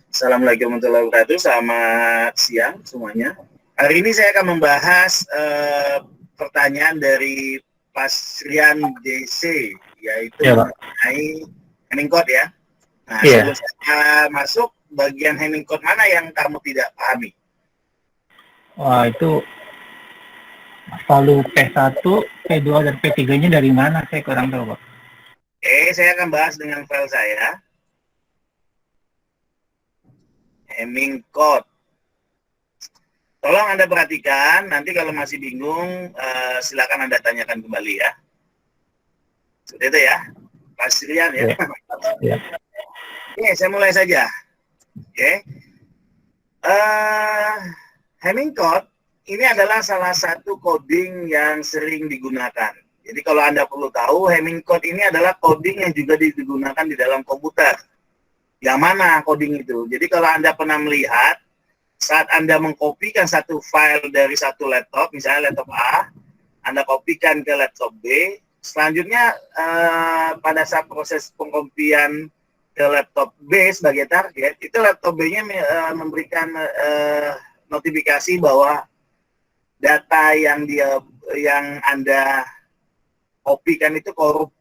Assalamualaikum warahmatullahi wabarakatuh. Selamat siang semuanya. Hari ini saya akan membahas pertanyaan dari Pasrian DC, yaitu mengenai Hemming Code ya. Nah, sebelum saya masuk, bagian Hemming Code mana yang kamu tidak pahami? Wah, itu palu P1, P2, dan P3-nya dari mana? Saya kurang tahu, Pak. Saya akan bahas dengan file saya. Hemming Code. Tolong Anda perhatikan, nanti kalau masih bingung, silakan Anda tanyakan kembali ya. Seperti itu ya, Pasrian ya. Ya. Oke, saya mulai saja. Oke. Hemming Code ini adalah salah satu coding yang sering digunakan. Jadi kalau Anda perlu tahu, Hemming Code ini adalah coding yang juga digunakan di dalam komputer. Yang mana coding itu? Jadi kalau Anda pernah melihat, saat Anda mengkopikan satu file dari satu laptop, misalnya laptop A, Anda kopikan ke laptop B, selanjutnya pada saat proses pengkopian ke laptop B sebagai target, itu laptop B-nya memberikan notifikasi bahwa data yang Anda kopikan itu korup.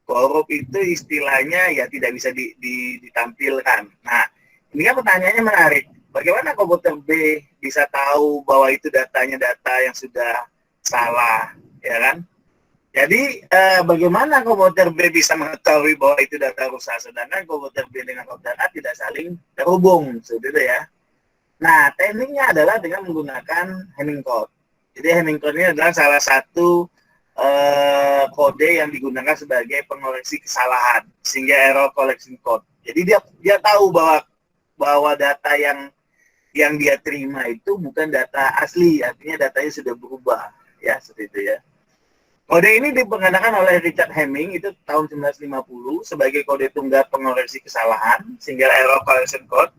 Korup itu istilahnya ya tidak bisa ditampilkan. Nah, ini kan pertanyaannya menarik. Bagaimana komputer B bisa tahu bahwa itu datanya data yang sudah salah, ya kan? Jadi bagaimana komputer B bisa mengetahui bahwa itu data rusak, sedangkan komputer B dengan komputer A tidak saling terhubung, seperti itu ya. Nah, tekniknya adalah dengan menggunakan Hemming Code. Jadi Hemming Code ini adalah salah satu kode yang digunakan sebagai pengoreksi kesalahan, sehingga error correction code. Jadi dia tahu bahwa data yang dia terima itu bukan data asli, artinya datanya sudah berubah, ya seperti itu ya. Kode ini diperkenalkan oleh Richard Hemming itu tahun 1950 sebagai kode tunggal pengoreksi kesalahan, single error correction code,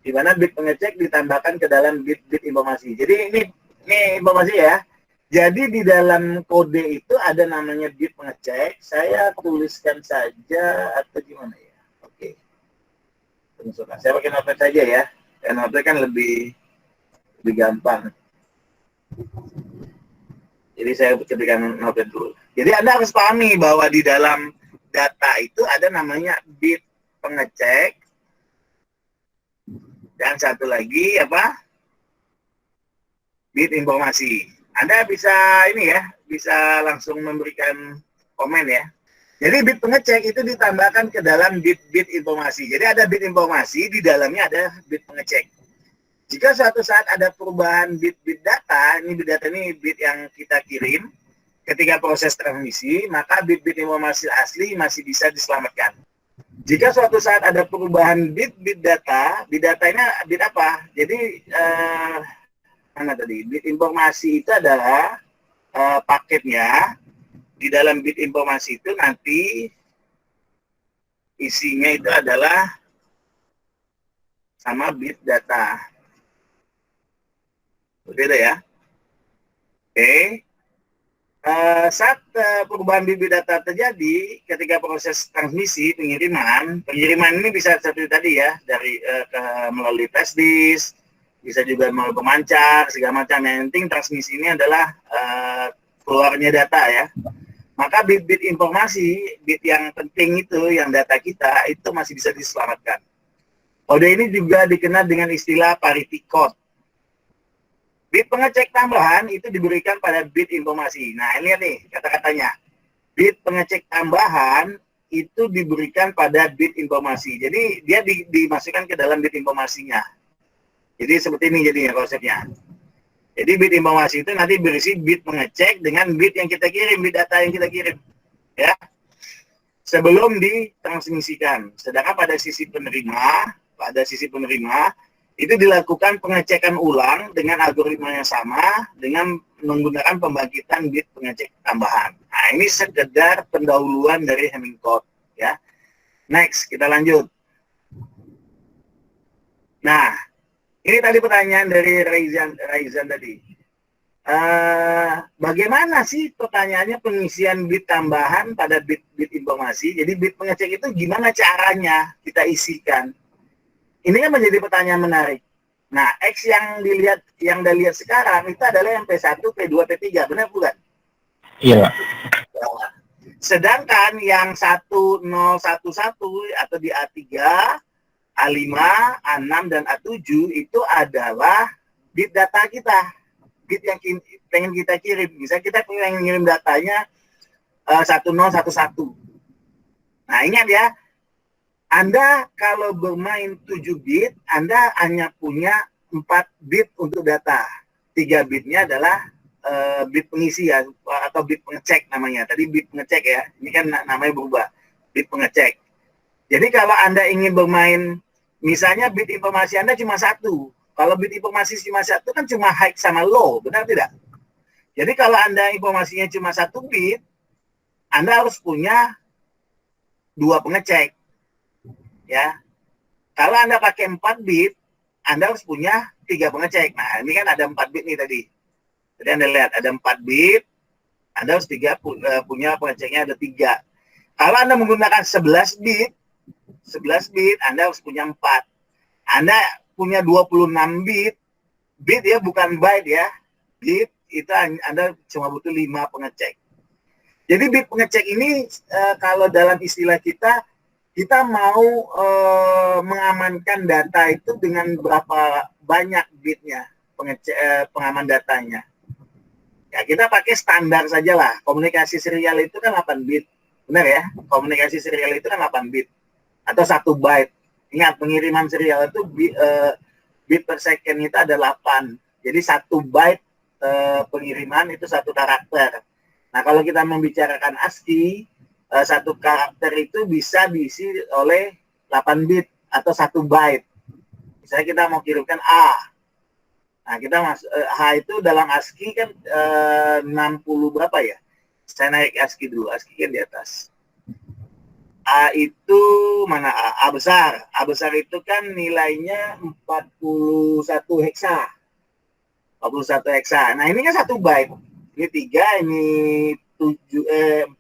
di mana bit pengecek ditambahkan ke dalam bit-bit informasi. Jadi ini informasi ya. Jadi di dalam kode itu ada namanya bit pengecek. Saya tuliskan saja atau gimana ya? Oke. Saya pakai notepad saja ya. Notepad kan lebih gampang. Jadi saya ketikkan notepad dulu. Jadi Anda harus pahami bahwa di dalam data itu ada namanya bit pengecek. Dan satu lagi apa? Bit informasi. Anda bisa ini ya, bisa langsung memberikan komen ya. Jadi bit pengecek itu ditambahkan ke dalam bit-bit informasi. Jadi ada bit informasi, di dalamnya ada bit pengecek. Jika suatu saat ada perubahan bit-bit data, ini bit yang kita kirim, ketika proses transmisi, maka bit-bit informasi asli masih bisa diselamatkan. Jika suatu saat ada perubahan bit-bit data, bit datanya bit apa? Jadi mana tadi? Bit informasi itu adalah paketnya. Di dalam bit informasi itu nanti isinya itu adalah sama bit data. Berbeda ya. Oke. Saat perubahan bit data terjadi ketika proses transmisi pengiriman ini bisa seperti tadi ya, dari melalui flash disk, bisa juga melalui pemancar, segala macam. Yang penting transmisi ini adalah keluarnya data ya. Maka bit-bit informasi, bit yang penting itu, yang data kita, itu masih bisa diselamatkan. Kode ini juga dikenal dengan istilah parity code. Bit pengecek tambahan itu diberikan pada bit informasi. Nah, ini nih kata-katanya. Bit pengecek tambahan itu diberikan pada bit informasi. Jadi dia dimasukkan ke dalam bit informasinya. Jadi seperti ini jadinya konsepnya. Jadi bit informasi itu nanti berisi bit pengecek dengan bit yang kita kirim, bit data yang kita kirim. Ya. Sebelum ditransmisikan. Sedangkan pada sisi penerima itu dilakukan pengecekan ulang dengan algoritma yang sama dengan menggunakan pembangkitan bit pengecek tambahan. Nah, ini sekedar pendahuluan dari Hemming Code ya. Next, kita lanjut. Nah, ini tadi pertanyaan dari Raizan tadi. Bagaimana sih pertanyaannya pengisian bit tambahan pada bit informasi? Jadi bit pengecek itu gimana caranya kita isikan? Ini kan menjadi pertanyaan menarik. Nah, X yang Anda lihat sekarang itu adalah yang P1, P2, P3, benar bukan? Iya, Pak. Sedangkan yang 1011 atau di A3, A5, A6, dan A7 itu adalah bit data kita. Bit yang pengen kita kirim. Misalnya kita pengen ngirim datanya 1011. Nah, ingat ya, Anda kalau bermain 7 bit, Anda hanya punya 4 bit untuk data. 3 bitnya adalah bit pengisi ya, atau bit pengecek namanya. Tadi bit pengecek ya, ini kan namanya berubah, bit pengecek. Jadi kalau Anda ingin bermain, misalnya bit informasi Anda cuma 1. Kalau bit informasi cuma 1 kan cuma high sama low, benar tidak? Jadi kalau Anda informasinya cuma 1 bit, Anda harus punya 2 pengecek. Ya. Kalau Anda pakai 4 bit, Anda harus punya 3 pengecek. Nah, ini kan ada 4 bit nih tadi. Jadi Anda lihat ada 4 bit, Anda harus punya pengeceknya ada 3. Kalau Anda menggunakan 11 bit, Anda harus punya 4. Anda punya 26 bit ya, bukan byte ya. Bit itu Anda cuma butuh 5 pengecek. Jadi bit pengecek ini kalau dalam istilah kita mau mengamankan data itu dengan berapa banyak bitnya pengaman datanya. Ya, kita pakai standar saja lah. Komunikasi serial itu kan 8 bit. Benar ya? Komunikasi serial itu kan 8 bit. Atau 1 byte. Ingat, pengiriman serial itu bit per second itu ada 8. Jadi 1 byte pengiriman itu 1 karakter. Nah, kalau kita membicarakan ASCII, 1 karakter itu bisa diisi oleh 8 bit atau 1 byte. Misalnya kita mau kirimkan A. Nah, kita H itu dalam ASCII kan 60 berapa ya? Saya naik ASCII dulu, ASCII kan di atas. A itu mana A? A besar. A besar itu kan nilainya 41 heksa. 41 heksa. Nah, ini kan 1 byte. Ini 3, ini 4.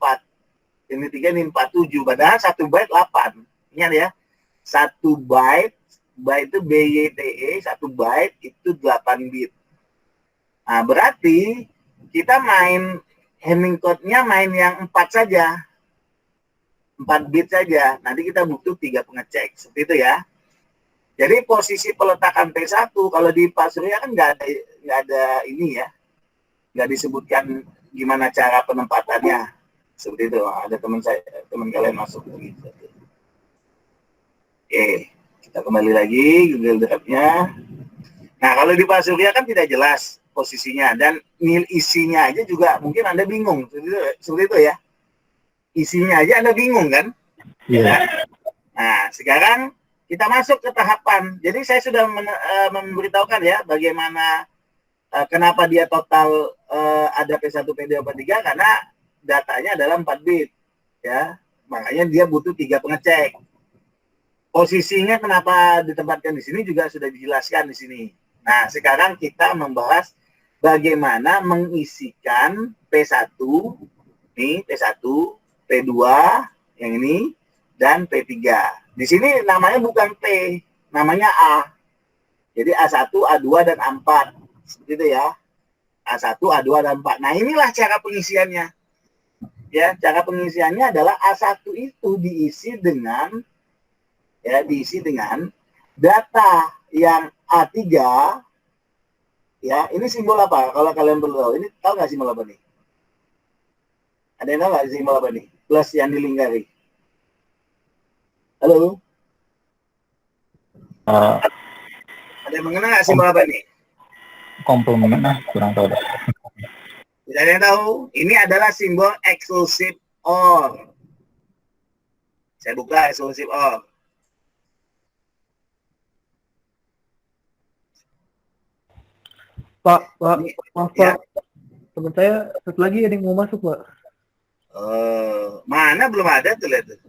Ini 3, ini 47. Padahal 1 byte 8. Ingat ya. 1 byte itu BYTE, 1 byte itu 8 bit. Nah, berarti kita main Hamming code-nya main yang 4 saja. 4 bit saja. Nanti kita butuh 3 pengecek. Seperti itu ya. Jadi posisi peletakan P1 kalau di Pak Surya kan nggak ada ini ya. Nggak disebutkan gimana cara penempatannya. Seperti itu. Ada teman kalian masuk gitu. Oke. Kita kembali lagi Google Drive-nya. Nah, kalau di Pak Surya kan tidak jelas posisinya dan nil isinya aja juga mungkin Anda bingung. Seperti itu ya. Isinya aja Anda bingung kan? Iya. Ya. Nah, sekarang kita masuk ke tahapan. Jadi saya sudah memberitahukan ya bagaimana kenapa dia total ada P1, P2, P3 karena datanya adalah 4 bit. Ya. Makanya dia butuh 3 pengecek. Posisinya kenapa ditempatkan di sini juga sudah dijelaskan di sini. Nah, sekarang kita membahas bagaimana mengisikan P1, nih P1, P2, yang ini, dan P3. Di sini namanya bukan P, namanya A. Jadi A1, A2, dan A4. Seperti itu ya. A1, A2, dan A4. Nah, inilah cara pengisiannya. Ya, cara pengisiannya adalah A1 itu diisi dengan data yang A3, ya, ini simbol apa? Kalau kalian perlu tahu, ini tahu nggak simbol apa nih? Ada yang tahu nggak simbol apa nih? Plus yang dilingkari. Halo? Ada yang mengenal nggak simbol apa nih? Komplement, kurang tahu deh. Tidak ada yang tahu? Ini adalah simbol exclusive OR. Saya buka exclusive OR. Pak, maaf Ya. Pak. Teman saya satu lagi ada yang mau masuk Pak. Mana belum ada tuh lihat tuh.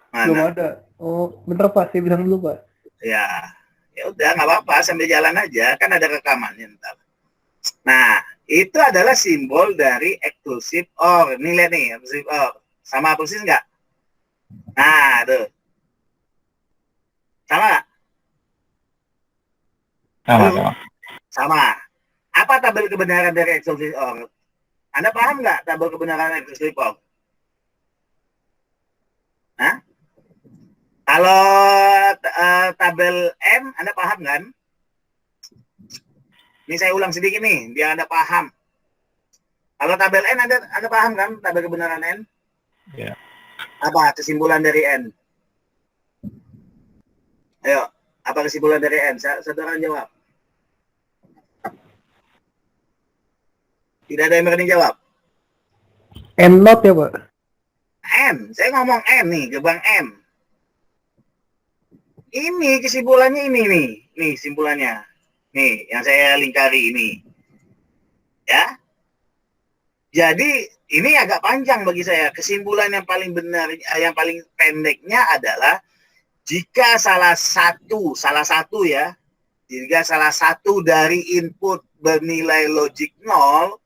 Belum Mana? ada. Oh, bentar Pak, saya bilang dulu Pak. Ya, ya udah nggak apa-apa sambil jalan aja, kan ada rekamannya ntar. Nah, itu adalah simbol dari exclusive OR. Nih lihat nih, exclusive OR. Sama persis nggak? Nah, tuh. Sama nggak? Sama, Halo? sama. Sama. Apa tabel kebenaran dari exclusive OR? Anda paham nggak tabel kebenaran exclusive OR? Hah? Kalau tabel M, Anda paham kan? Ini saya ulang sedikit nih, biar Anda paham. Kalau tabel N, Anda paham kan tabel kebenaran N? Ya. Apa kesimpulan dari N? Ayo, apa kesimpulan dari N? Saudara jawab. Tidak ada yang berani jawab. N not ya Pak? M, saya ngomong M nih, gerbang M. Ini kesimpulannya ini nih, simpulannya. Nih, yang saya lingkari ini. Ya. Jadi, ini agak panjang bagi saya. Kesimpulan yang paling benar, yang paling pendeknya adalah jika salah satu ya, jika salah satu dari input bernilai logik 0,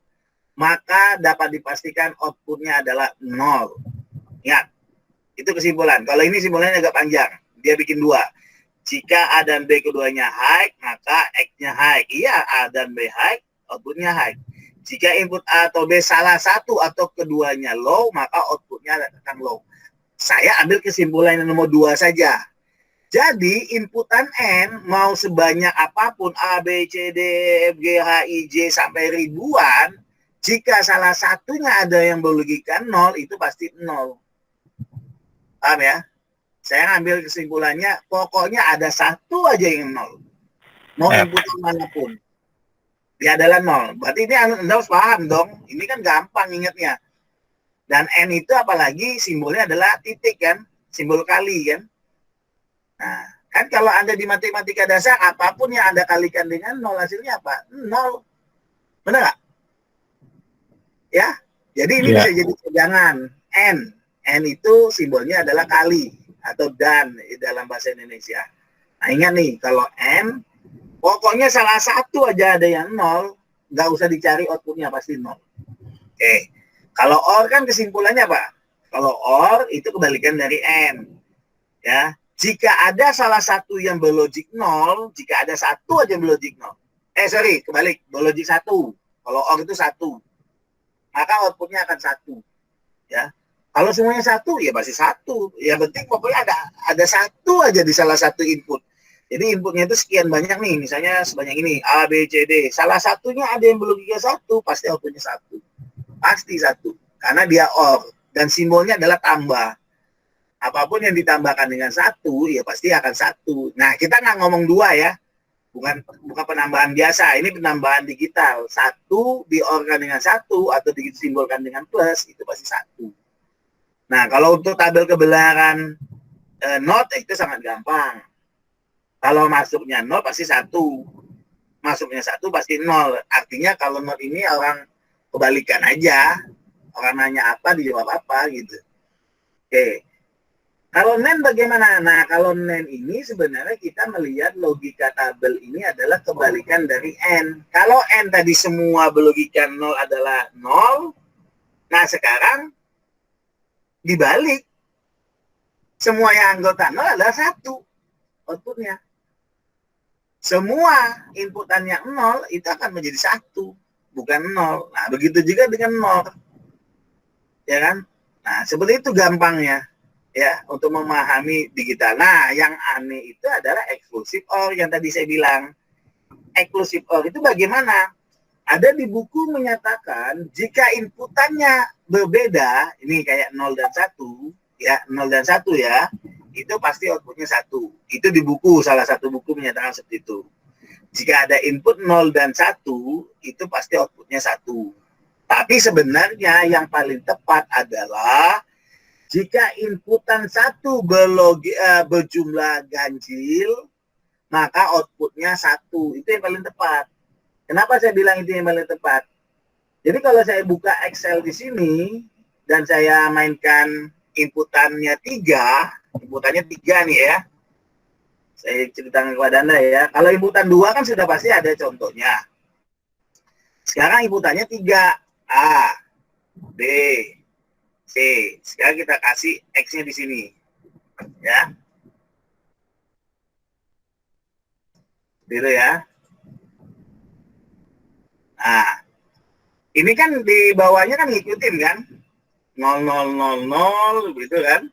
maka dapat dipastikan outputnya adalah 0. Ingat, itu kesimpulan. Kalau ini simpulannya agak panjang. Dia bikin 2. Jika A dan B keduanya high, maka X-nya high. Iya, A dan B high, outputnya high. Jika input A atau B salah satu atau keduanya low, maka outputnya akan low. Saya ambil kesimpulan yang nomor 2 saja. Jadi inputan N mau sebanyak apapun A, B, C, D, E, F, G, H, I, J sampai ribuan, jika salah satunya ada yang berlogika 0, itu pasti 0. Paham ya? Saya ambil kesimpulannya, pokoknya ada satu aja yang 0. Mau inputan manapun. Dia adalah 0. Berarti ini Anda harus paham dong. Ini kan gampang ingatnya. Dan N itu apalagi simbolnya adalah titik kan. Simbol kali kan. Nah, kan kalau Anda di matematika dasar, apapun yang Anda kalikan dengan 0, hasilnya apa? 0. Benar nggak? Ya. Jadi ini bisa jadi pegangan. N. N itu simbolnya adalah kali atau dan dalam bahasa Indonesia. Nah, ingat nih, kalau N, pokoknya salah satu aja ada yang 0, nggak usah dicari outputnya, pasti 0. Oke. Kalau OR kan kesimpulannya apa? Kalau OR itu kebalikan dari N. Ya. Jika ada salah satu yang berlogik 0, jika ada satu aja yang berlogik 0. Kebalik, berlogik 1. Kalau OR itu 1. Maka outputnya akan 1. Ya. Kalau semuanya 1, ya pasti 1. Ya penting pokoknya ada 1 aja di salah satu input. Jadi inputnya itu sekian banyak nih, misalnya sebanyak ini, A, B, C, D. Salah satunya ada yang berlogika 1, pasti outputnya 1. Pasti 1. Karena dia OR. Dan simbolnya adalah tambah. Apapun yang ditambahkan dengan 1, ya pasti akan 1. Nah, kita nggak ngomong 2 ya. Bukan penambahan biasa, ini penambahan digital. 1 di-OR-kan dengan 1 atau disimbolkan dengan plus, itu pasti 1. Nah, kalau untuk tabel kebenaran not itu sangat gampang. Kalau masuknya 0 pasti 1. Masuknya 1 pasti 0. Artinya kalau not ini orang kebalikan aja. Orang nanya apa, dijawab apa gitu. Oke. Kalau NaN bagaimana? Nah, kalau NaN ini sebenarnya kita melihat logika tabel ini adalah kebalikan dari N. Kalau N tadi semua berlogika 0 adalah 0, nah sekarang dibalik. Semua yang anggota 0 adalah 1 outputnya. Semua inputannya 0 itu akan menjadi 1, bukan 0. Nah, begitu juga dengan 0. Ya kan? Nah, seperti itu gampangnya. Ya, untuk memahami digital. Nah, yang aneh itu adalah exclusive OR yang tadi saya bilang. Exclusive OR itu bagaimana? Ada di buku menyatakan jika inputannya berbeda, ini kayak 0 dan 1, ya, 0 dan 1 ya, itu pasti outputnya 1. Itu di buku, salah satu buku menyatakan seperti itu. Jika ada input 0 dan 1, itu pasti outputnya 1. Tapi sebenarnya yang paling tepat adalah jika inputan 1 berjumlah ganjil, maka outputnya 1. Itu yang paling tepat. Kenapa saya bilang itu yang paling tepat? Jadi kalau saya buka Excel di sini, dan saya mainkan inputannya 3, inputannya 3 nih ya. Saya ceritakan kepada Anda ya. Kalau inputan 2 kan sudah pasti ada contohnya. Sekarang inputannya 3. A, B, C. Sekarang kita kasih X-nya di sini. Ya. Gitu ya. Nah, ini kan di bawahnya kan ngikutin kan? 0000 gitu kan?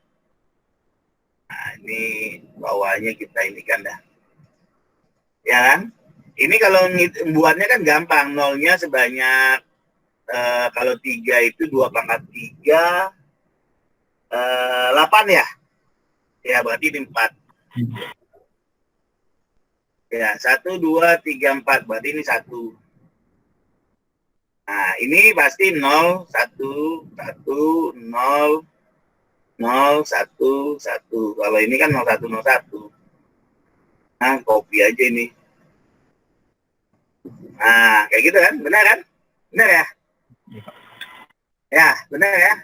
Nah, ini bawahnya kita ini kan dah. Ya kan? Ini kalau buatnya kan gampang. Nolnya sebanyak kalau 3 itu 2 pangkat 3 8 ya. Ya, berarti ini 4. Ya, 1, 2, 3, 4. Berarti ini 1. Nah, ini pasti 0, 1, 1, 0, 0, 1, 1. Kalau ini kan 01, 01. Nah, copy aja ini. Nah, kayak gitu kan? Benar kan? Benar ya? Ya, benar ya?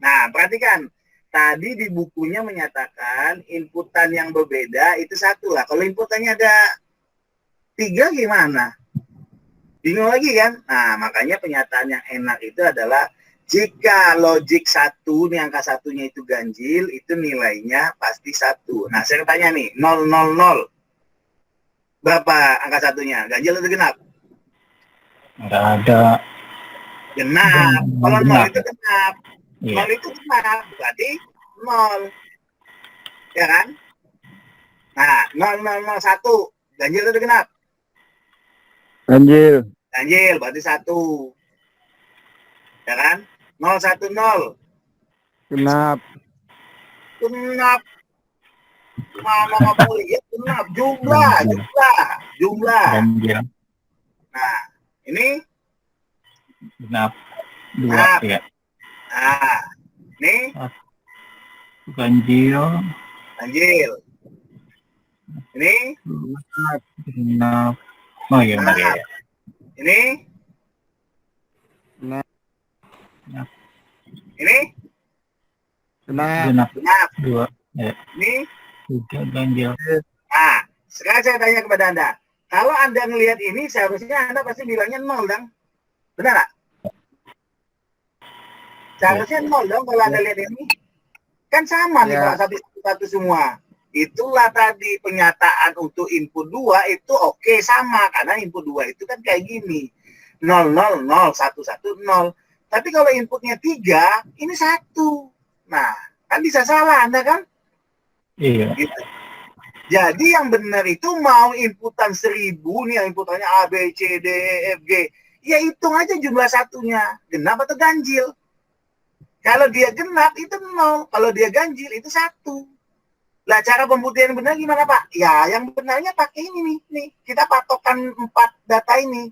Nah, perhatikan. Tadi di bukunya menyatakan inputan yang berbeda itu 1 lah. Kalau inputannya ada 3 gimana? Bingung lagi kan? Nah, makanya pernyataan yang enak itu adalah jika logik 1, nih angka 1-nya itu ganjil, itu nilainya pasti 1. Nah, saya tanya nih, 000. Berapa angka 1-nya? Ganjil atau genap? Nggak ada. Genap. Kalau 0 itu genap. Iya. 0 itu genap, berarti 0. Ya kan? Nah, 0001. Ganjil atau genap? Ganjil. Ganjil, berarti 1. Ya kan? 010. Genap. Genap. Mana kamu lihat genap? Jumlah. Ganjil. Nah, ini Genap. 2 genap. ya. Nah, ini Ganjil. Ini Genap. Oh iya benar ya. Ini Genap. Ini Genap. genap. 2 ya. Ini 3 ganjil. Nah, sekarang saya tanya kepada Anda. Kalau Anda ngelihat ini, seharusnya Anda pasti bilangnya 0, dong. Benar nggak? Seharusnya 0 dong kalau Anda lihat ini. Kan sama nih Pak, satu semua. Itulah tadi pernyataan untuk input 2 itu oke, sama. Karena input 2 itu kan kayak gini. 0, 0, 0, 1, 1, 0. Tapi kalau inputnya 3, ini 1. Nah, kan bisa salah Anda kan? Iya. Gitu. Jadi yang benar itu mau inputan 1000 nih, yang inputannya A, B, C, D, E, F, G. Ya hitung aja jumlah satunya. Genap atau ganjil. Kalau dia genap itu 0. Kalau dia ganjil itu 1. Lah cara pembuktian yang benar gimana Pak? Ya yang benarnya pakai ini nih. Kita patokan 4 data ini.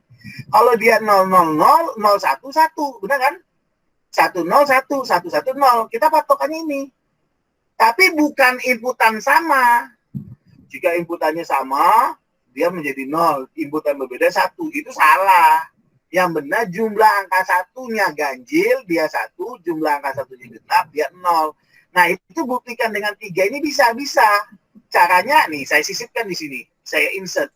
Kalau dia 000, 01, 1. Benar kan? 101, 110. Kita patokannya ini. Tapi bukan inputan sama. Jika inputannya sama, dia menjadi 0. Inputan berbeda 1. Itu salah. Yang benar jumlah angka satunya ganjil, dia 1. Jumlah angka satunya genap, dia 0. Nah, itu buktikan dengan 3 ini bisa. Caranya, nih, saya sisipkan di sini. Saya insert.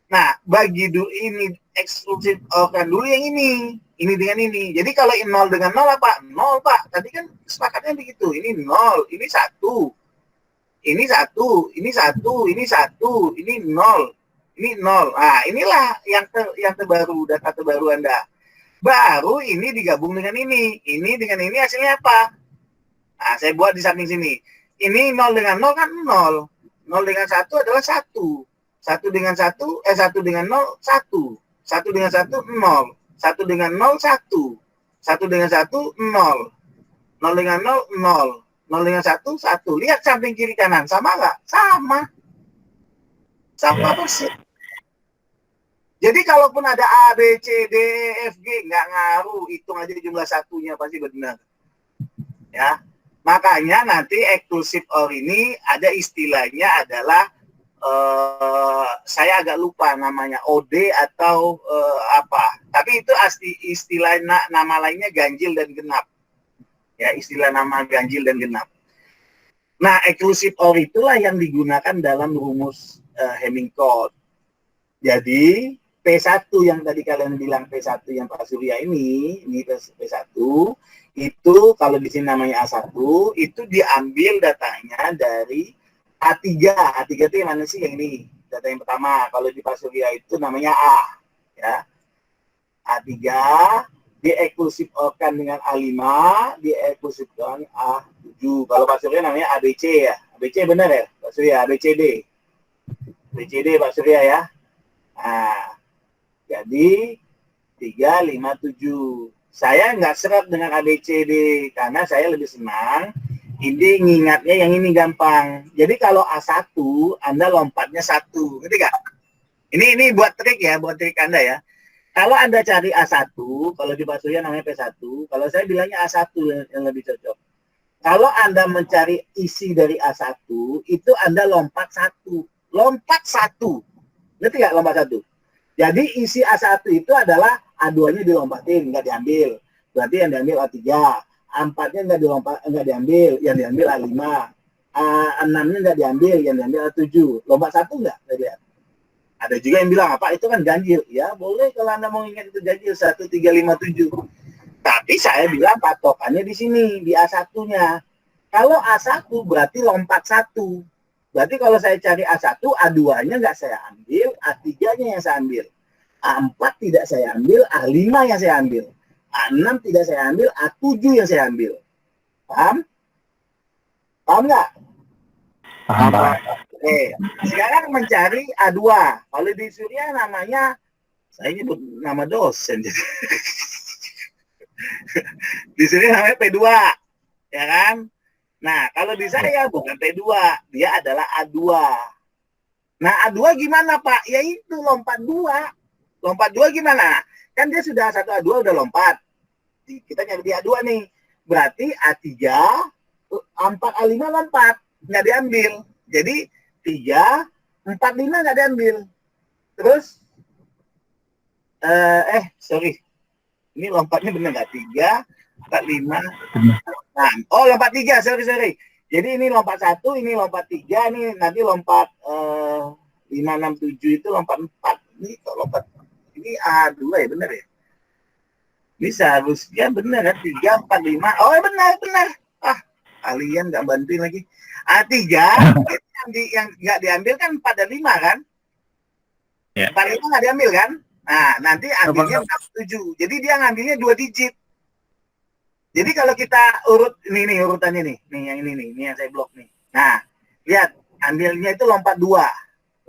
Nah, bagi ini eksklusif kan dulu yang ini. Ini dengan ini. Jadi kalau 0 dengan 0 apa? 0, Pak. Tadi kan sepakatnya begitu. Ini 0, ini 1. Ini 1, ini 1, ini 1, ini 0. Ini 0. Nah, inilah yang terbaru, data terbaru Anda. Baru ini digabung dengan ini. Ini dengan ini hasilnya apa? Nah, saya buat di samping sini. Ini 0 dengan 0 kan 0. 0 dengan 1 adalah 1. 1 dengan 1, 1 dengan 0, 1. 1 dengan 1, 0. 1 dengan 0, 1. 1 dengan 1, 0. 0 dengan 0, 0. 0 dengan 1, 1. Lihat samping kiri kanan. Sama nggak? Sama. Sama persis. Jadi kalaupun ada A, B, C, D, E, F, G, nggak ngaruh. Hitung aja jumlah satunya pasti benar. Ya. Makanya nanti eksklusif OR ini ada istilahnya adalah saya agak lupa namanya, OD atau apa. Tapi itu istilah nama lainnya ganjil dan genap. Ya, istilah nama ganjil dan genap. Nah, eksklusif OR itulah yang digunakan dalam rumus Hamming code. Jadi, P1 yang tadi kalian bilang P1 yang Pak Surya ini P1, itu kalau di sini namanya A1, itu diambil datanya dari A3. A3 itu yang mana sih? Yang ini. Data yang pertama. Kalau di Pak Surya itu namanya A. Ya. A3 dieksklusifkan dengan A5, dieksklusifkan A7. Kalau Pak Surya namanya ABC ya. ABC benar ya Pak Surya, ABCD. ABCD Pak Surya ya. Nah, jadi 3, 5, 7. Saya nggak seret dengan ABCD karena saya lebih senang ini ngingatnya yang ini gampang. Jadi kalau A1 Anda lompatnya 1, ngerti nggak? Ini buat trik ya, buat trik Anda ya. Kalau Anda cari A1, kalau di Pak Surya namanya P1, kalau saya bilangnya A1 yang lebih cocok. Kalau Anda mencari isi dari A1, itu Anda lompat 1. Lompat 1. Ngerti nggak lompat 1? Jadi isi A1 itu adalah A2-nya dilompatin, nggak diambil. Berarti yang diambil A3. A4-nya nggak diambil, yang diambil A5. A6-nya nggak diambil, yang diambil A7. Lompat 1 nggak? Lihat. Ada juga yang bilang, apa itu kan ganjil. Ya boleh kalau Anda mau ingat itu ganjil, 1, 3, 5, 7. Tapi saya bilang patokannya di sini, di A1-nya. Kalau A1 berarti lompat 1. Berarti kalau saya cari A1, A2-nya nggak saya ambil, A3-nya yang saya ambil. A4 tidak saya ambil, A5 yang saya ambil. A6 tidak saya ambil, A7 yang saya ambil. Paham? Paham nggak? Paham, Pak. Oke, sekarang mencari A2. Kalau di Surya namanya, saya nyebut nama dosen. Di Surya namanya P2, ya kan? Nah, kalau di saya bukan P2, dia adalah A2. Nah, A2 gimana, Pak? Ya itu, lompat 2. Lompat 2 gimana? Kan dia sudah 1 A2 udah lompat. Kita nyari di A2 nih. Berarti A3, A4, A5 lompat. Nggak diambil. Jadi 3, 4, 5 nggak diambil. Terus, sorry. Ini lompatnya benar nggak? 3, 4, 5. Nah, lompat 3, sorry. Jadi ini lompat 1, ini lompat 3, ini nanti lompat 5, 6, 7 itu lompat 4. Ini lompat, ini A2 ya, benar ya? Ini seharusnya benar ya, 3, 4, 5. Oh benar. Kalian nggak bantuin lagi. A3, yang nggak diambil kan 4 dan 5 kan? Ya. 4, 5 nggak diambil kan? Nah, nanti ambilnya 7. Jadi dia ngambilnya 2 digit. Jadi kalau kita urut, ini urutannya nih yang ini yang saya blok nih. Nah, lihat, ambilnya itu lompat 2.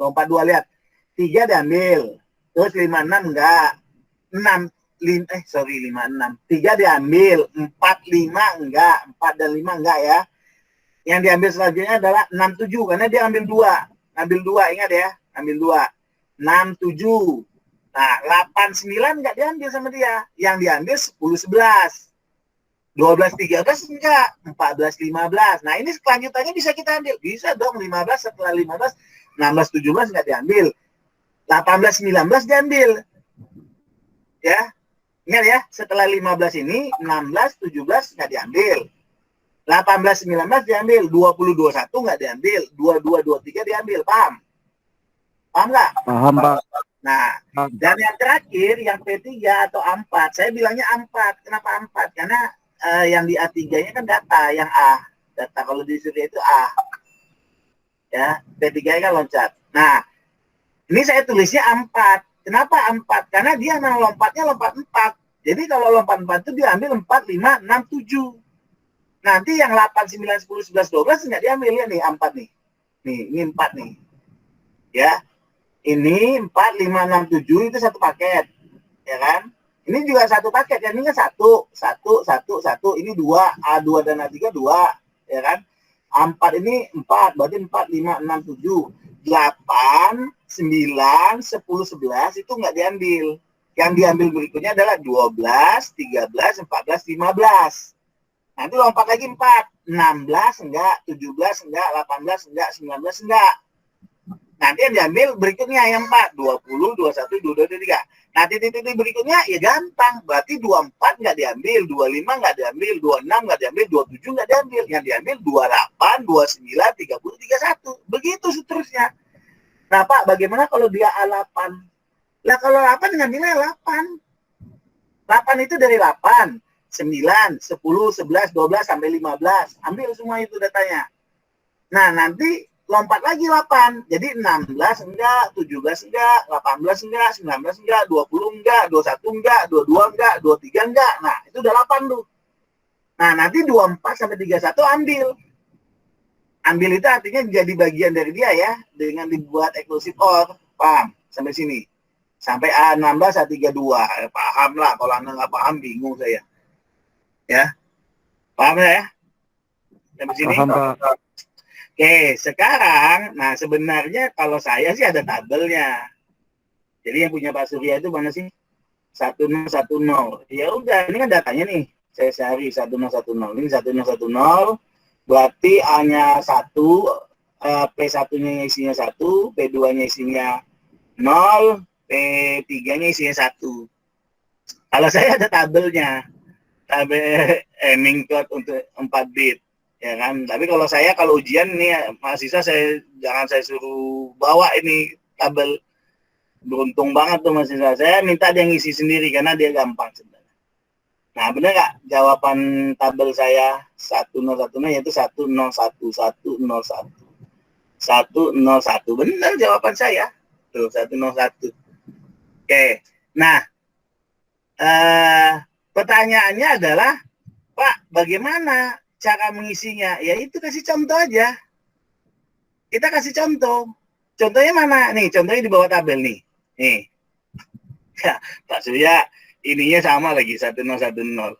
Lompat 2, lihat. 3 diambil. Terus 5, 6 enggak. 5, 6. 3 diambil. 4, 5 enggak. 4 dan 5 enggak ya. Yang diambil selanjutnya adalah 6, 7. Karena dia ambil 2. Ambil 2, ingat ya. Ambil 2. 6, 7. Nah, 8, 9 enggak diambil sama dia. Yang diambil 10, 11. 12, 13 enggak. 14, 15. Nah, ini kelanjutannya bisa kita ambil. Bisa dong, 15 setelah 15. 16, 17 enggak diambil. 18, 19 diambil. Ya. Ingat ya, setelah 15 ini, 16, 17 enggak diambil. 18, 19 diambil. 20, 21 enggak diambil. 22, 23 diambil. Paham? Paham nggak? Paham, Pak. Nah, dan yang terakhir, yang P3 atau A4, saya bilangnya A4. Kenapa A4? Karena yang di A3-nya kan data, yang A. Data kalau di Surya itu A. Ya, P3-nya kan loncat. Nah, ini saya tulisnya A4. Kenapa A4? Karena dia memang lompatnya lompat 4. Jadi kalau lompat 4 itu dia ambil 4, 5, 6, 7. Nanti yang 8, 9, 10, 11, 12 nggak diambil ya nih A4 nih. Nih, ini 4 nih. Ya. Ini 4, 5, 6, 7 itu satu paket. Ya kan? Ini juga satu paket. Yang ini kan 1. Ini 2. A2 dan A3 2. Ya kan? A4 ini 4. Berarti 4, 5, 6, 7. 8, 9, 10, 11 itu nggak diambil. Yang diambil berikutnya adalah 12, 13, 14, 15. Nanti lompat lagi 4. 16 enggak, 17 enggak, 18 enggak, 19 enggak. Nanti yang diambil berikutnya yang 4, 20, 21, 22, 23. Nah, titik-titik berikutnya ya gampang. Berarti 24 nggak diambil, 25 nggak diambil, 26 nggak diambil, 27 nggak diambil. Yang diambil 28, 29, 30, 31. Begitu seterusnya. Nah, Pak, bagaimana kalau dia A8? Lah, kalau 8 ngambilnya 8. 8 itu dari 8, 9, 10, 11, 12, sampai 15. Ambil semua itu datanya. Nah, nanti lompat lagi 8. Jadi 16 enggak, 17 enggak, 18 enggak, 19 enggak, 20 enggak, 21 enggak, 22 enggak, 23 enggak. Nah, itu udah 8 tuh. Nah, nanti 24 sampai 31 ambil. Ambil itu artinya jadi bagian dari dia ya, dengan dibuat eksklusif OR. Paham? Sampai sini. Sampai A16, A32. Paham lah, kalau Anda nggak paham, bingung saya. Ya, paham ya? Sampai sini? Paham, Pak. Oke, sekarang, nah sebenarnya kalau saya sih ada tabelnya. Jadi yang punya Pak Surya itu mana sih? 1010. Ya udah, ini kan datanya nih. Saya cari 1010. Ini 1010. Berarti A-nya 1, P1-nya isinya 1, P2-nya isinya 0, P3-nya isinya 1. Kalau saya ada tabelnya. Tabel Hamming code untuk 4 bit. Ya kan, tapi kalau ujian nih mahasiswa jangan saya suruh bawa ini tabel. Beruntung banget tuh mahasiswa, saya minta dia ngisi sendiri karena dia gampang sebenarnya. Nah, benar nggak jawaban tabel saya 1010 yaitu 101101 101. Benar jawaban saya tuh 101. Oke, nah pertanyaannya adalah, Pak, bagaimana cara mengisinya? Ya itu kasih contoh aja. Kita kasih contoh. Contohnya mana? Nih, contohnya di bawah tabel nih. Nih. Ya, Pak Surya ininya sama lagi 1010.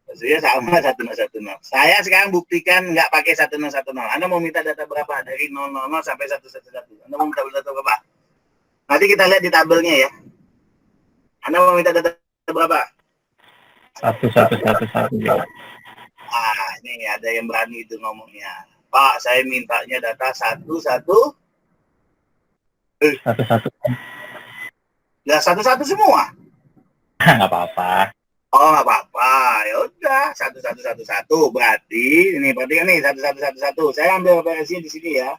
Pak Surya sama 1010. Saya sekarang buktikan nggak pakai 1010. Anda mau minta data berapa? Dari 000 sampai 111. Anda mau minta data berapa? Nanti kita lihat di tabelnya ya. Anda mau minta data berapa? 1111 ya. Ah, ini ada yang berani itu ngomongnya. Pak, saya mintanya data 11. 11. Ya, 11 semua. Nggak apa-apa. Oh, nggak apa-apa. Ya udah, 1111. Berarti ini kan nih 1111. Saya ambil referensinya di sini ya.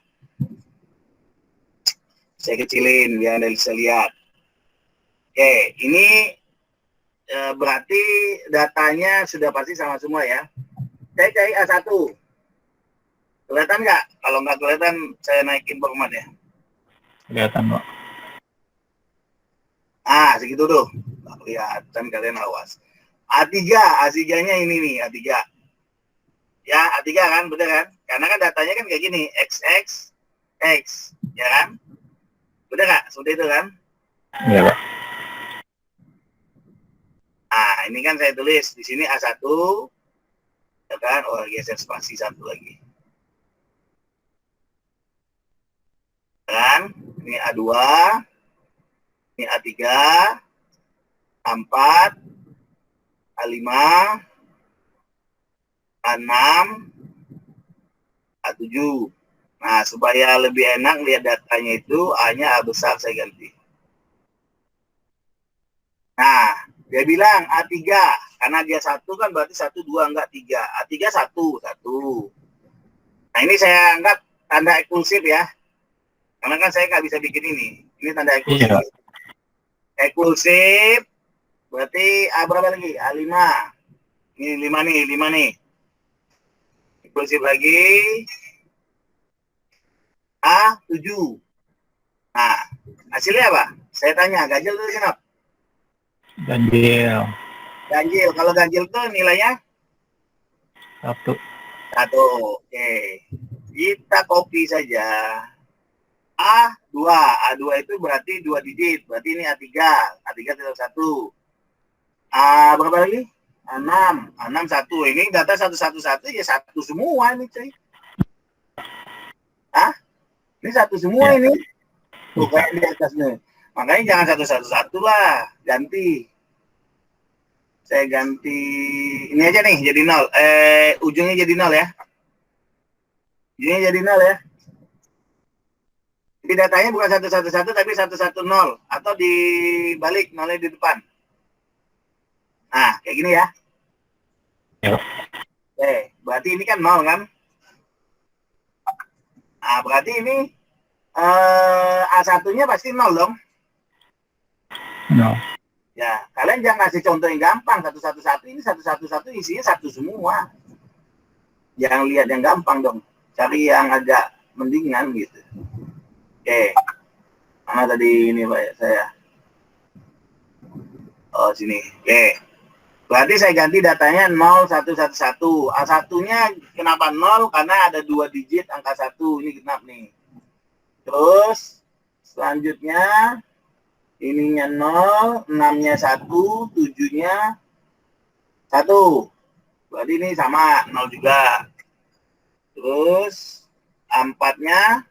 Saya kecilin biar Anda bisa lihat. Oke, ini berarti datanya sudah pasti sama semua ya. Saya cari A1. Kelihatan nggak? Kalau nggak kelihatan, saya naikin formatnya. Kelihatan, Pak. Ah, segitu tuh. Nggak kelihatan, kalian awas. A3-nya ini nih, A3. Ya, A3 kan, bener kan? Karena kan datanya kan kayak gini, XX, X, ya kan? Bener nggak? Seperti itu kan? Iya, Pak. Nah, ini kan saya tulis di sini A1, ya kan? Oh, geser spasi 1 lagi. Kan? Ini A2, ini A3, A4, A5, A6, A7. Nah, supaya lebih enak lihat datanya itu, A-nya A besar saya ganti. Nah, dia bilang A3, karena dia 1 kan berarti 1, 2, enggak 3. A3 1. Nah, ini saya anggap tanda eksklusif ya. Karena kan saya nggak bisa bikin ini. Ini tanda eksklusif. Iya. Eksklusif, berarti A berapa lagi? A5. Ini 5 nih. Eksklusif lagi. A7. Nah, hasilnya apa? Saya tanya, ganjil itu kenapa? Ganjil. Ganjil. Kalau ganjil itu nilainya? 1. 1. Oke. Kita copy saja. A2. A2 itu berarti 2 digit. Berarti ini A3. A3 tetap 1. A berapa lagi? A6. A6 1. Ini data 111 ya 1 semua ini, cuy. Hah? Ini 1 semua Ya. ini. Tuh kayak di atas nih. Makanya jangan 111 lah. Ganti. Saya ganti. Ini aja nih jadi 0. Ujungnya jadi 0 ya. Ujungnya jadi 0 ya. Jadi datanya bukan 111 tapi 110 atau dibalik 0-nya di depan. Nah, kayak gini ya. Ya. Oke, berarti ini kan 0 kan? Nah, berarti ini A1-nya pasti 0 dong. No. Ya, kalian jangan kasih contoh yang gampang. 111 ini 111 isinya 1 semua. Jangan lihat yang gampang dong. Cari yang agak mendingan gitu. Oke. Mana tadi ini Pak saya? Oh, sini. Oke. Berarti saya ganti datanya 0111. A1-nya kenapa 0? Karena ada 2 digit angka 1. Ini genap nih. Terus selanjutnya ininya 0, 6-nya 1, 7-nya 1. Berarti ini sama 0 juga. Terus 4-nya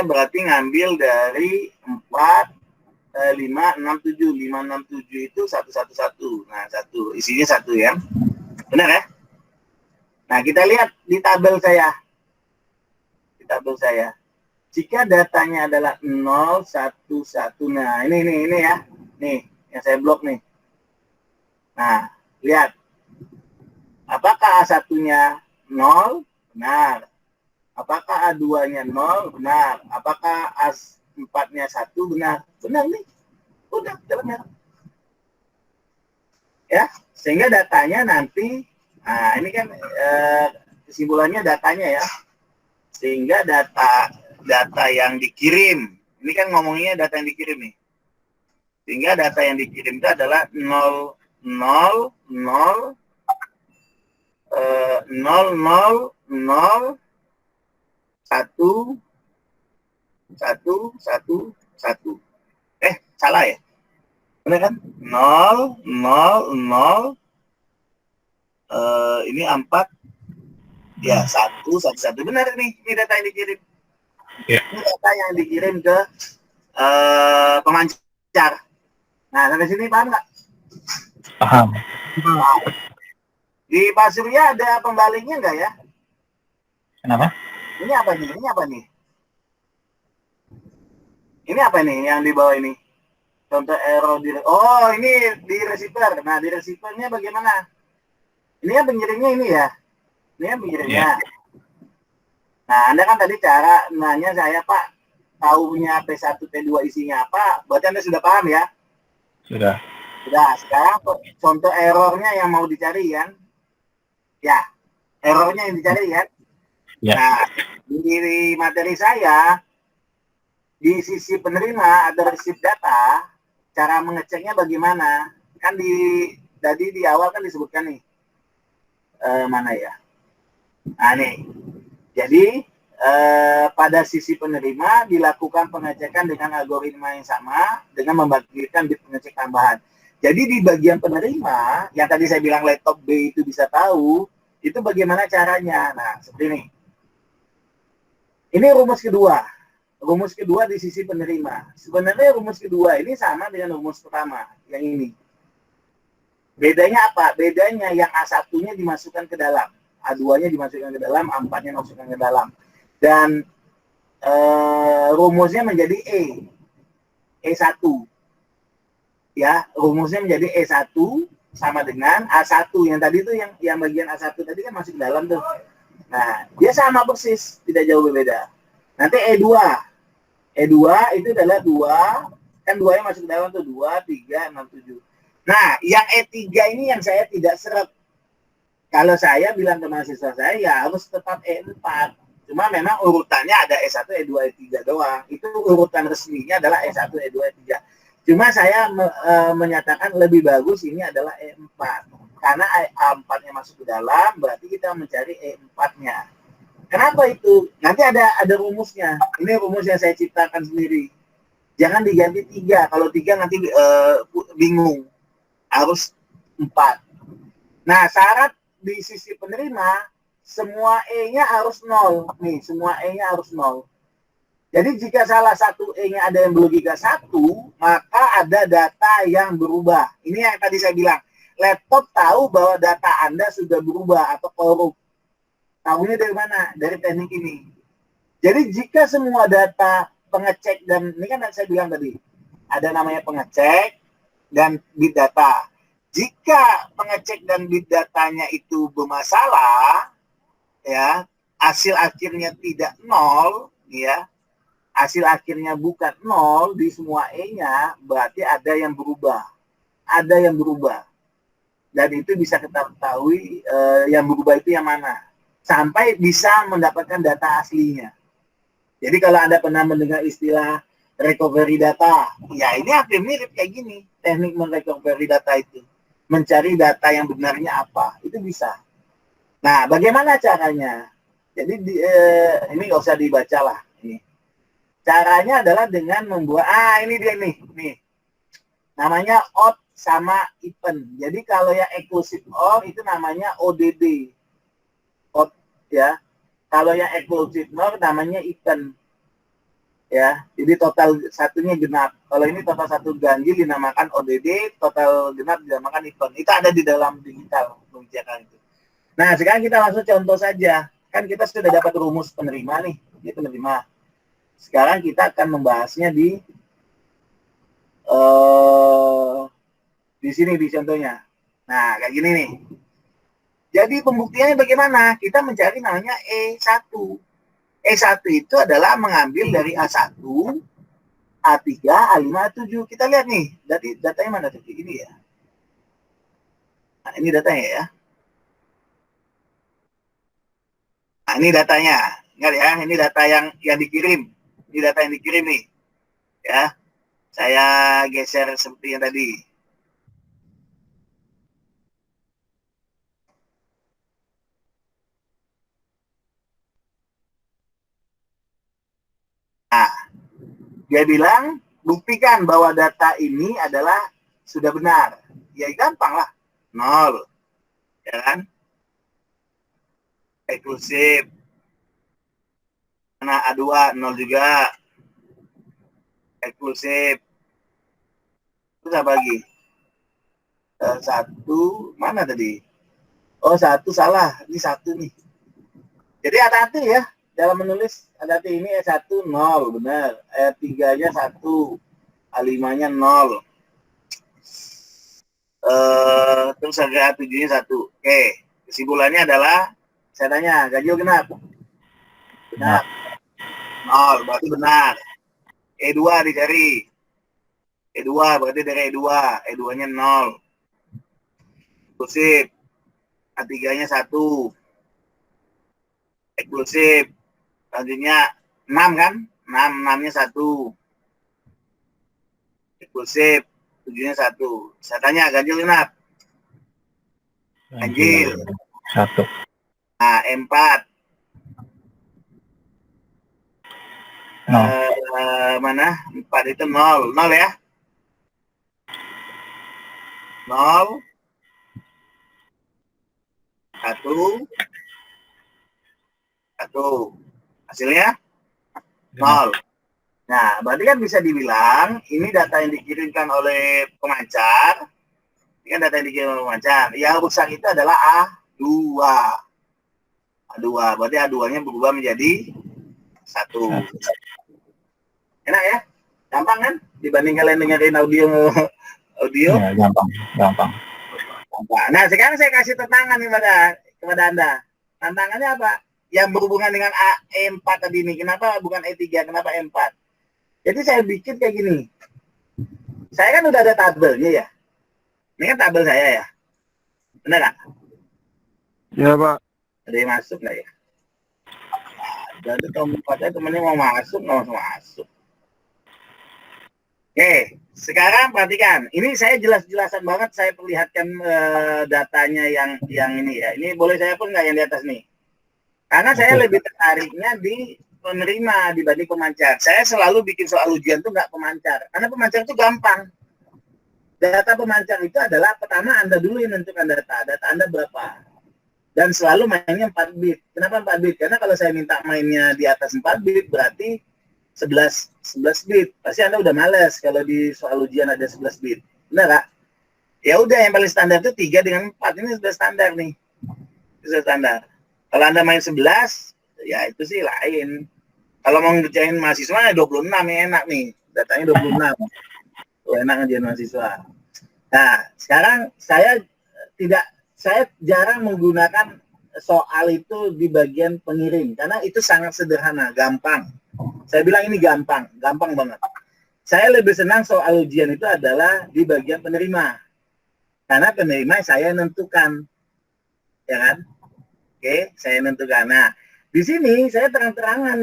berarti ngambil dari 4, 5, 6, 7. 5, 6, 7 itu 111. Nah, 1. Isinya 1 ya. Benar ya? Nah, kita lihat di tabel saya. Jika datanya adalah 0, 1, 1. Nah, ini ya. Nih, yang saya blok nih. Nah, lihat. Apakah A1-nya 0? Benar. Apakah A2-nya 0? Benar. Apakah A4-nya 1? Benar. Benar nih. Udah benar. Ya, sehingga datanya nanti, nah ini kan kesimpulannya datanya ya. Sehingga data yang dikirim, ini kan ngomongnya data yang dikirim nih. Sehingga data yang dikirim itu adalah 0, 0, 0, 0, 0, 0, 1, 1, 1, 1. Salah ya? Benar kan? 0, 0, 0, ini 4, ya 1, 1, 1. Benar nih, ini data yang dikirim. Ya. Ini data yang dikirim ke pemancar. Nah, sampai sini paham nggak? Paham. Di Pak Surya ada pembaliknya nggak ya? Kenapa? Ini apa nih? Ini apa nih yang di bawah ini? Contoh error oh, ini di receiver. Nah, di receivernya bagaimana? Ini yang pengirimnya ini ya. Ini yang pengirimnya. Yeah. Nah, Anda kan tadi cara nanya saya, Pak, tahunya P1, P2 isinya apa? Berarti Anda sudah paham ya? Sudah. Sekarang contoh errornya yang mau dicari kan? Ya, errornya yang dicari kan? Ya. Nah, di materi saya, di sisi penerima ada receipt data, cara mengeceknya bagaimana? Kan tadi di awal kan disebutkan nih, mana ya? Nah nih, jadi pada sisi penerima dilakukan pengecekan dengan algoritma yang sama dengan membangkitkan bit pengecek tambahan. Jadi di bagian penerima, yang tadi saya bilang laptop B itu bisa tahu, itu bagaimana caranya. Nah, seperti ini. Ini rumus kedua. Rumus kedua di sisi penerima. Sebenarnya rumus kedua ini sama dengan rumus pertama, yang ini. Bedanya apa? Bedanya yang A1-nya dimasukkan ke dalam, A2-nya dimasukkan ke dalam, A4-nya dimasukkan ke dalam. Dan rumusnya menjadi E1. Ya, rumusnya menjadi E1 sama dengan A1. Yang tadi itu yang bagian A1 tadi kan masuk ke dalam tuh. Nah, dia sama persis, tidak jauh berbeda. Nanti E2 itu adalah 2, kan 2 yang masuk ke dalam tuh 2, 3, 6, 7. Nah, yang E3 ini yang saya tidak seret. Kalau saya bilang ke mahasiswa saya, ya harus tetap E4. Cuma memang urutannya ada E1, E2, E3 doang. Itu urutan resminya adalah E1, E2, E3. Cuma saya menyatakan lebih bagus ini adalah E4. Karena A4-nya masuk ke dalam, berarti kita mencari E4-nya. Kenapa itu? Nanti ada rumusnya. Ini rumus yang saya ciptakan sendiri. Jangan diganti 3. Kalau 3 nanti bingung. Harus 4. Nah, syarat di sisi penerima, semua E-nya harus 0. Nih, semua E-nya harus 0. Jadi jika salah satu E-nya ada yang berlogika 1, maka ada data yang berubah. Ini yang tadi saya bilang. Laptop tahu bahwa data Anda sudah berubah atau korup. Tahunya dari mana? Dari teknik ini. Jadi jika semua data pengecek, dan ini kan saya bilang tadi, ada namanya pengecek dan bit data. Jika pengecek dan bit datanya itu bermasalah, ya, hasil akhirnya tidak 0, ya, hasil akhirnya bukan 0 di semua E-nya, berarti ada yang berubah. Ada yang berubah. Dan itu bisa kita ketahui yang berubah itu yang mana. sampai bisa mendapatkan data aslinya. Jadi kalau Anda pernah mendengar istilah recovery data, ya ini hampir mirip kayak gini, teknik merecovery data itu. Mencari data yang benarnya apa, itu bisa. Nah, bagaimana caranya? Jadi ini nggak usah dibaca lah. Ini. Caranya adalah dengan membuat, ini dia nih. Namanya OR sama event. Jadi kalau yang exclusive OR itu namanya ODD. OR, ya. Kalau yang exclusive OR namanya event. Ya, jadi total satunya genap. Kalau ini total satu ganjil dinamakan ODD, total genap dinamakan event. Itu ada di dalam digital kebijakan itu. Nah, sekarang kita langsung contoh saja. Kan kita sudah dapat rumus penerima nih, ini penerima. Sekarang kita akan membahasnya di sini di contohnya. Nah, kayak gini nih. Jadi pembuktiannya bagaimana? Kita mencari namanya E1. E1 itu adalah mengambil dari A1, A3, A5, A7. Kita lihat nih, datanya mana tadi? Ini ya. Nah, ini datanya ya. Nah, ini datanya. Ingat ya, ini data yang dikirim. Ini data yang dikirim nih. Ya. Saya geser seperti yang tadi. Nah, dia bilang, buktikan bahwa data ini adalah sudah benar. Ya gampang lah. 0. Ya kan? Eksklusif. Mana A2, 0 juga. Eksklusif. Terus apa lagi? 1, mana tadi? Oh, 1 salah. Ini 1 nih. Jadi hati-hati ya. Dalam menulis, hati-hati ini E1, 0. Benar. E3-nya 1. A5-nya 0. Terus harga A7-nya 1. Oke. Kesimpulannya adalah, saya tanya, ganjil genap? Benar. 0, berarti benar. E2 dicari. E2 berarti dari E2. E2-nya 0. Eksklusif. A3-nya 1. Eksklusif. Selanjutnya 6 kan? 6-nya 1. Eksklusif. 7-nya 1. Saya tanya, ganjil genap? Ganjil. 1. Nah, E4. Mana? 4 itu 0. 0 ya? 0. 1. 1. Hasilnya? 0. Nah, berarti kan bisa dibilang ini data yang dikirimkan oleh pemancar. Ini kan data yang dikirim oleh pemancar. Yang rusak itu adalah A2. A2. Berarti A2-nya berubah menjadi 1. Enak ya? Gampang kan? Dibanding kalian dengerin audio. Ya, gampang. Nah, sekarang saya kasih tantangan kepada Anda. Tantangannya apa? Yang berhubungan dengan E4 tadi ini. Kenapa bukan E3? Kenapa E4? Jadi saya bikin kayak gini. Saya kan udah ada tabelnya ya. Ini kan tabel saya ya. Benar nggak? Ya, Pak. Ada yang masuk nggak ya? Jadi tempatnya temennya mau masuk, nggak mau masuk. Oke, sekarang perhatikan. Ini saya jelas-jelasan banget saya perlihatkan datanya yang ini ya. Ini boleh saya pun nggak yang di atas nih? Karena saya lebih tertariknya di penerima dibanding pemancar. Saya selalu bikin soal ujian tuh nggak pemancar. Karena pemancar itu gampang. Data pemancar itu adalah pertama Anda dulu yang menentukan data. Data Anda berapa. Dan selalu mainnya 4 bit. Kenapa 4 bit? Karena kalau saya minta mainnya di atas 4 bit berarti 11 bit. Pasti Anda udah males kalau di soal ujian ada 11 bit. Benar nggak? Ya udah yang paling standar itu 3 dengan 4. Ini sudah standar nih. Sudah standar. Kalau Anda main 11, ya itu sih lain. Kalau mau ngerjain mahasiswa 26 ya enak nih. Datanya 26. Tuh enak ngerjain mahasiswa. Nah, sekarang saya jarang menggunakan soal itu di bagian pengirim karena itu sangat sederhana, gampang. Saya bilang ini gampang banget. Saya lebih senang soal ujian itu adalah di bagian penerima. Karena penerima saya nentukan. Ya kan? Oke, saya tentukan. Nah, di sini saya terang-terangan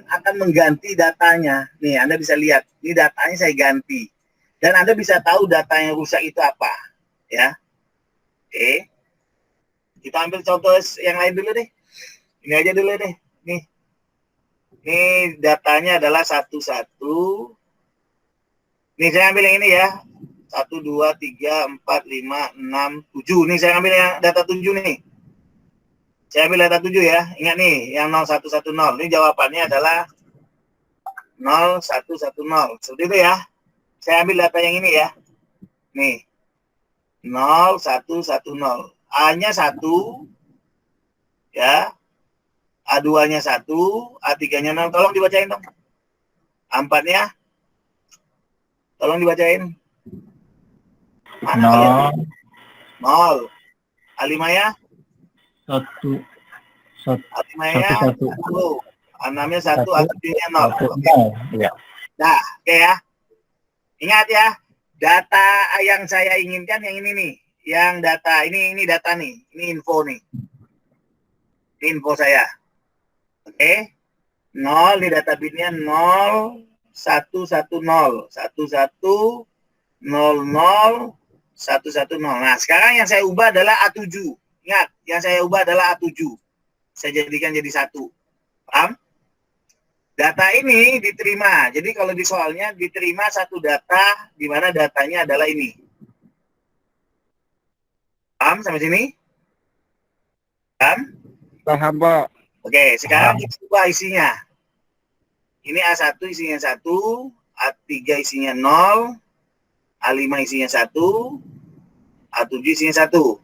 akan mengganti datanya. Nih, Anda bisa lihat, ini datanya saya ganti. Dan Anda bisa tahu data yang rusak itu apa, ya. Oke. Kita ambil contoh yang lain dulu deh. Ini aja dulu deh. Nih. Ini datanya adalah 11. Nih, saya ambil yang ini ya. 1, 2, 3, 4, 5, 6, 7. Nih, saya ambil yang data 7 nih. Saya ambil data 7 ya. Ingat nih, yang 0110. Ini jawabannya adalah 0110. Seperti itu ya. Saya ambil data yang ini ya. Nih. 0110. A-nya 1. Ya. A2-nya 1. A3-nya 0. Tolong dibacain dong. A4-nya. Tolong dibacain. Mana kalian? 0. A5-nya? 1, 1, A5-nya 1, 1. A6-nya 1. 1, A7-nya 0. 1, Oke. ya. Nah, oke ya. Ingat ya, data yang saya inginkan yang ini nih. Yang data, ini data nih. Ini info nih. Ini info saya. Oke. 0 di data bitnya 0, 1, 1, 0. 1, 1, 0, 0, 1, 1, 0. Nah, sekarang yang saya ubah adalah A7. Ingat, yang saya ubah adalah A7. Saya jadikan jadi 1. Paham? Data ini diterima. Jadi kalau di soalnya diterima satu data di mana datanya adalah ini. Paham sampai sini? Paham? Paham, Pak. Oke, sekarang kita ubah isinya. Ini A1 isinya 1, A3 isinya 0, A5 isinya 1, A7 isinya 1.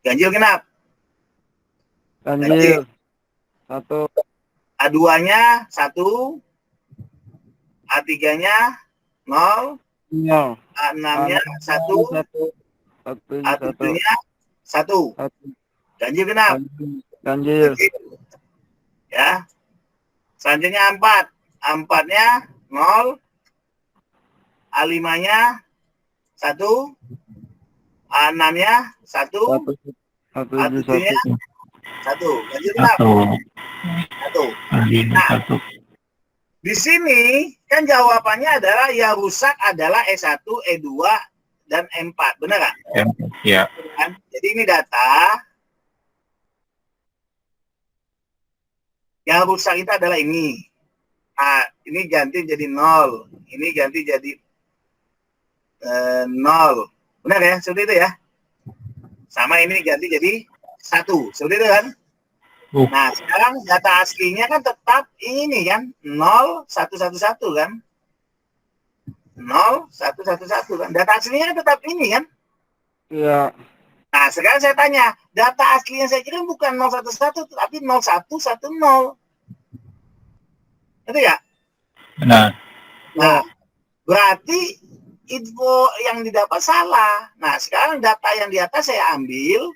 Ganjil genap. Ganjil. 1. A2-nya 1, A3-nya 0, 0. A6-nya 1, 1. A7-nya 1. Ganjil genap. Ganjil. Ya. Selanjutnya 4. A4-nya 0, A5-nya 1, A6-nya 1, 1. A7-nya 1. Ganjil genap. 1. Nah, di sini kan jawabannya adalah yang rusak adalah E1, E2, dan E4. Benar nggak? Ya. Jadi ini data. Yang rusak itu adalah ini. Nah, ini ganti jadi 0. Ini ganti jadi 0. Benar ya? Seperti itu ya? Sama ini ganti jadi 1. Seperti itu kan? Nah, sekarang data aslinya kan tetap ini kan 0111 kan? 0111 kan? Data aslinya tetap ini kan? Iya. Nah, sekarang saya tanya, data aslinya saya kirim bukan 011 tapi 0110. Itu ya? Benar. Nah, berarti info yang didapat salah. Nah, sekarang data yang di atas saya ambil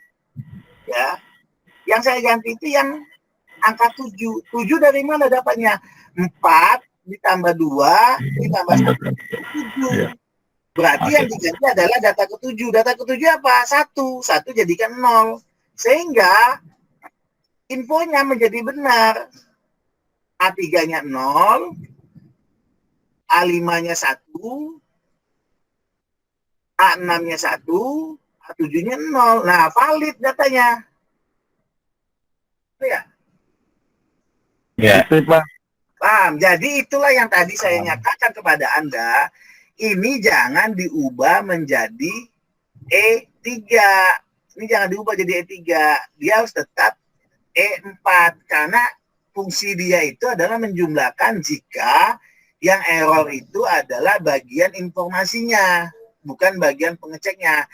ya. Yang saya ganti itu yang angka 7. 7 dari mana dapatnya? 4 ditambah 2 ditambah 7. Berarti yang diganti adalah data ke-7. Data ke-7 apa? 1. 1 jadikan 0. Sehingga infonya menjadi benar. A3-nya 0, A5-nya 1, A6-nya 1, A7-nya 0. Nah, valid datanya. Ya. Ya. Itu, Pak. Paham. Jadi itulah yang tadi saya nyatakan kepada Anda. Ini jangan diubah menjadi E3. Ini jangan diubah jadi E3. Dia harus tetap E4. Karena fungsi dia itu adalah menjumlahkan jika yang error itu adalah bagian informasinya, bukan bagian pengeceknya.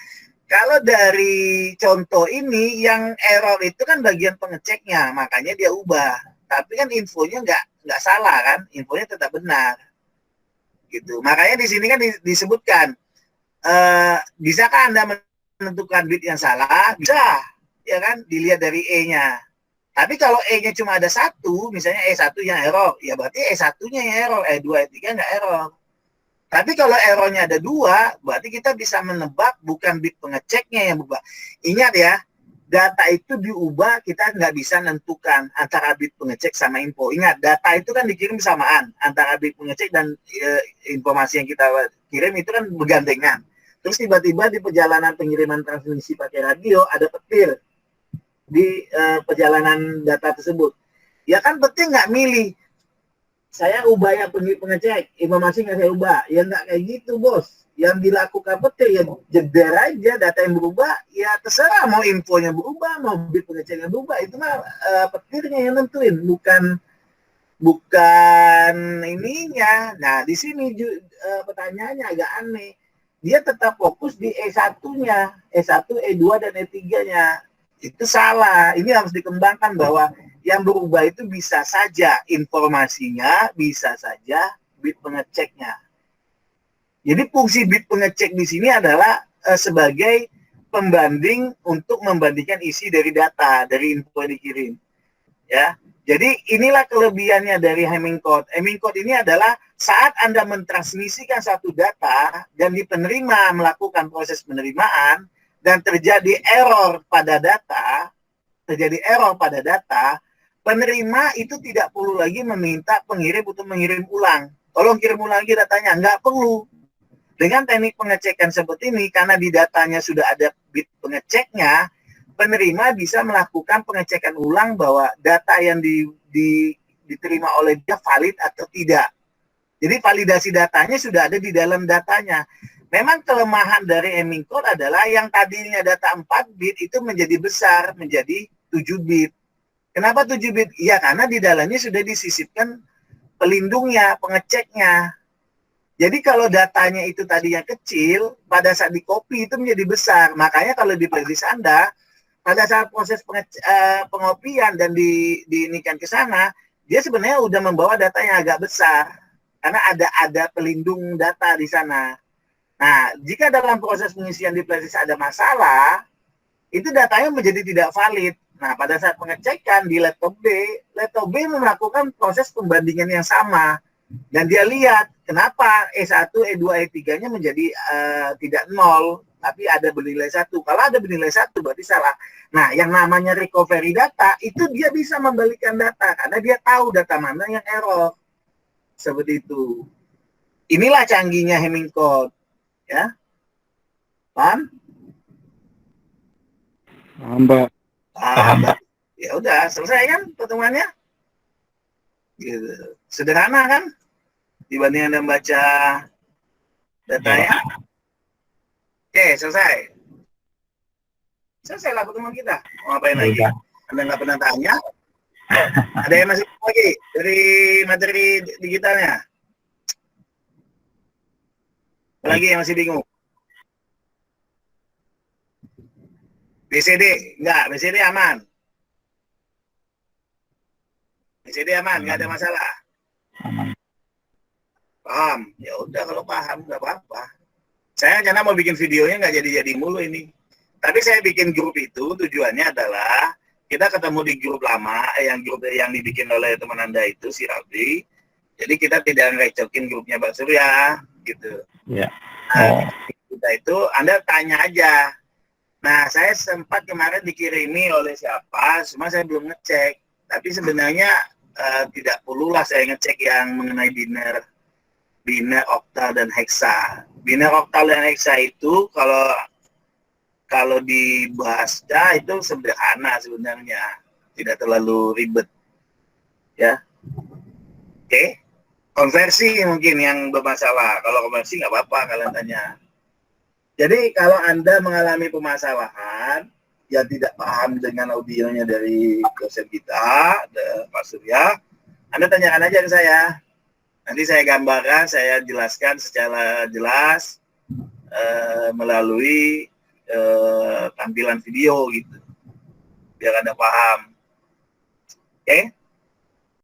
Kalau dari contoh ini, yang error itu kan bagian pengeceknya, makanya dia ubah. Tapi kan infonya nggak salah kan, infonya tetap benar. Gitu. Makanya di sini kan disebutkan, bisakah Anda menentukan bit yang salah? Bisa, ya kan, dilihat dari E-nya. Tapi kalau E-nya cuma ada 1, misalnya E1 yang error, ya berarti E1-nya yang error, E2, E3 nggak error. Tapi kalau errornya ada 2, berarti kita bisa menebak bukan bit pengeceknya yang berubah. Ingat ya, data itu diubah, kita nggak bisa nentukan antara bit pengecek sama info. Ingat, data itu kan dikirim bersamaan antara bit pengecek dan informasi yang kita kirim itu kan bergandengan. Terus tiba-tiba di perjalanan pengiriman transmisi pakai radio ada petir di perjalanan data tersebut. Ya kan petir nggak milih, saya ubah ya pengecek, informasi nggak saya ubah. Ya nggak kayak gitu, bos. Yang dilakukan petir ya jeder aja, data yang berubah, ya terserah mau infonya berubah, mau bit pengeceknya berubah. Itu mah petirnya yang nentuin, bukan ininya. Nah, di sini pertanyaannya agak aneh. Dia tetap fokus di E1-nya, E1, E2, dan E3-nya. Itu salah. Ini harus dikembangkan bahwa yang berubah itu bisa saja informasinya, bisa saja bit pengeceknya. Jadi fungsi bit pengecek di sini adalah sebagai pembanding untuk membandingkan isi dari data, dari info yang dikirim. Ya. Jadi inilah kelebihannya dari Hamming code. Hamming code ini adalah saat Anda mentransmisikan satu data dan di penerima melakukan proses penerimaan dan terjadi error pada data, penerima itu tidak perlu lagi meminta pengirim untuk mengirim ulang. Tolong kirim ulang lagi datanya, nggak perlu. Dengan teknik pengecekan seperti ini, karena di datanya sudah ada bit pengeceknya, penerima bisa melakukan pengecekan ulang bahwa data yang diterima oleh dia valid atau tidak. Jadi validasi datanya sudah ada di dalam datanya. Memang kelemahan dari Hamming code adalah yang tadinya data 4 bit itu menjadi besar, menjadi 7 bit. Kenapa 7 bit? Ya karena di dalamnya sudah disisipkan pelindungnya, pengeceknya. Jadi kalau datanya itu tadinya kecil, pada saat di copy itu menjadi besar. Makanya kalau di playlist Anda, pada saat proses pengopian dan diinikan ke sana, dia sebenarnya udah membawa data yang agak besar. Karena ada pelindung data di sana. Nah, jika dalam proses pengisian di playlist ada masalah, itu datanya menjadi tidak valid. Nah, pada saat pengecekan di laptop B melakukan proses pembandingan yang sama. Dan dia lihat kenapa E1, E2, E3-nya menjadi tidak 0, tapi ada bernilai 1. Kalau ada bernilai 1 berarti salah. Nah, yang namanya recovery data, itu dia bisa membalikan data, karena dia tahu data mana yang error. Seperti itu. Inilah canggihnya Hamming code. Ya. Paham? Paham, Pak. Paham, Pak. Ya udah, selesai kan pertemuannya? Gitu. Sederhana kan? Dibanding Anda baca datanya. Oke, selesai. Selesailah pertemuan kita. Mau ngapain lagi? Udah. Anda nggak pernah tanya? Ada yang masih lagi dari materi digitalnya? Lagi yang masih bingung? BCD? Enggak, BCD aman. BCD aman, nggak ada masalah. Aman. Paham? Ya udah kalau paham nggak apa-apa. Saya rencana mau bikin videonya nggak jadi-jadi mulu ini. Tapi saya bikin grup itu tujuannya adalah kita ketemu di grup lama, grup yang dibikin oleh teman Anda itu si Rabdi. Jadi kita tidak ngerecokin grupnya Pak Surya, gitu. Ya. Nah, kita itu Anda tanya aja. Nah, saya sempat kemarin dikirimi oleh siapa, cuma saya belum ngecek. Tapi sebenarnya tidak perlulah saya ngecek yang mengenai biner, oktal, dan heksa. Biner, oktal, dan heksa itu kalau dibahasnya itu sederhana sebenarnya, tidak terlalu ribet, ya. Oke, konversi mungkin yang bermasalah. Kalau konversi nggak apa-apa kalian tanya. Jadi kalau Anda mengalami permasalahan, yang tidak paham dengan audionya dari dosen kita, Pak Surya, Anda tanyakan aja ke saya. Nanti saya gambarkan, saya jelaskan secara jelas melalui tampilan video gitu, biar Anda paham. Oke?